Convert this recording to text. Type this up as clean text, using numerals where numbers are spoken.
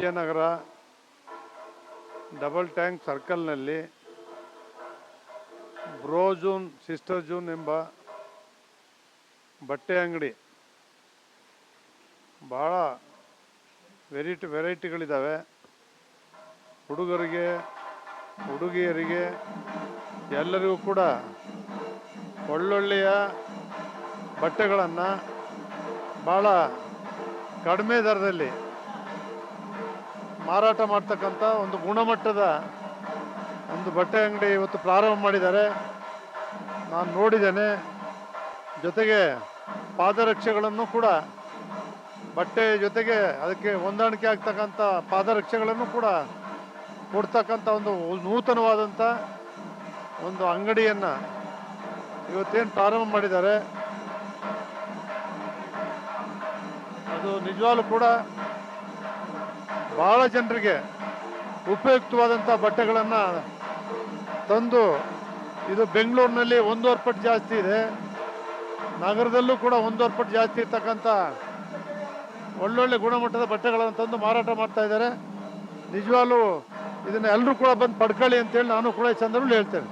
Vijayanagara double tank ಸರ್ಕಲ್ನಲ್ಲಿ bro June sister June ಎಂಬ ಬಟ್ಟೆ ಅಂಗಡಿ ಭಾಳ ವೆರೈಟಿಗಳಿದ್ದಾವೆ. ಹುಡುಗರಿಗೆ ಹುಡುಗಿಯರಿಗೆ ಎಲ್ಲರಿಗೂ ಕೂಡ ಒಳ್ಳೊಳ್ಳೆಯ ಬಟ್ಟೆಗಳನ್ನು ಭಾಳ ಕಡಿಮೆ ದರದಲ್ಲಿ ಮಾರಾಟ ಮಾಡ್ತಕ್ಕಂಥ ಒಂದು ಗುಣಮಟ್ಟದ ಒಂದು ಬಟ್ಟೆ ಅಂಗಡಿ ಇವತ್ತು ಪ್ರಾರಂಭ ಮಾಡಿದ್ದಾರೆ. ನಾನು ನೋಡಿದ್ದೇನೆ. ಜೊತೆಗೆ ಪಾದರಕ್ಷೆಗಳನ್ನು ಕೂಡ ಬಟ್ಟೆ ಜೊತೆಗೆ ಅದಕ್ಕೆ ಹೊಂದಾಣಿಕೆ ಆಗ್ತಕ್ಕಂಥ ಪಾದರಕ್ಷೆಗಳನ್ನು ಕೂಡ ಕೊಡ್ತಕ್ಕಂಥ ಒಂದು ನೂತನವಾದಂಥ ಒಂದು ಅಂಗಡಿಯನ್ನು ಇವತ್ತೇನು ಪ್ರಾರಂಭ ಮಾಡಿದ್ದಾರೆ, ಅದು ನಿಜವಾಗ್ಲೂ ಕೂಡ ಭಾಳ ಜನರಿಗೆ ಉಪಯುಕ್ತವಾದಂಥ ಬಟ್ಟೆಗಳನ್ನು ತಂದು, ಇದು ಬೆಂಗಳೂರಿನಲ್ಲಿ 1.5 ಪಟ್ಟು ಜಾಸ್ತಿ ಇದೆ, ನಗರದಲ್ಲೂ ಕೂಡ 1.5 ಪಟ್ಟು ಜಾಸ್ತಿ ಇರ್ತಕ್ಕಂಥ ಒಳ್ಳೊಳ್ಳೆ ಗುಣಮಟ್ಟದ ಬಟ್ಟೆಗಳನ್ನು ತಂದು ಮಾರಾಟ ಮಾಡ್ತಾ ಇದ್ದಾರೆ. ನಿಜವಾಗ್ಲೂ ಇದನ್ನು ಎಲ್ಲರೂ ಕೂಡ ಬಂದು ಪಡ್ಕೊಳ್ಳಿ ಅಂತೇಳಿ ನಾನು ಕೂಡ ಈ ಸಂದರ್ಭದಲ್ಲಿ ಹೇಳ್ತೇನೆ.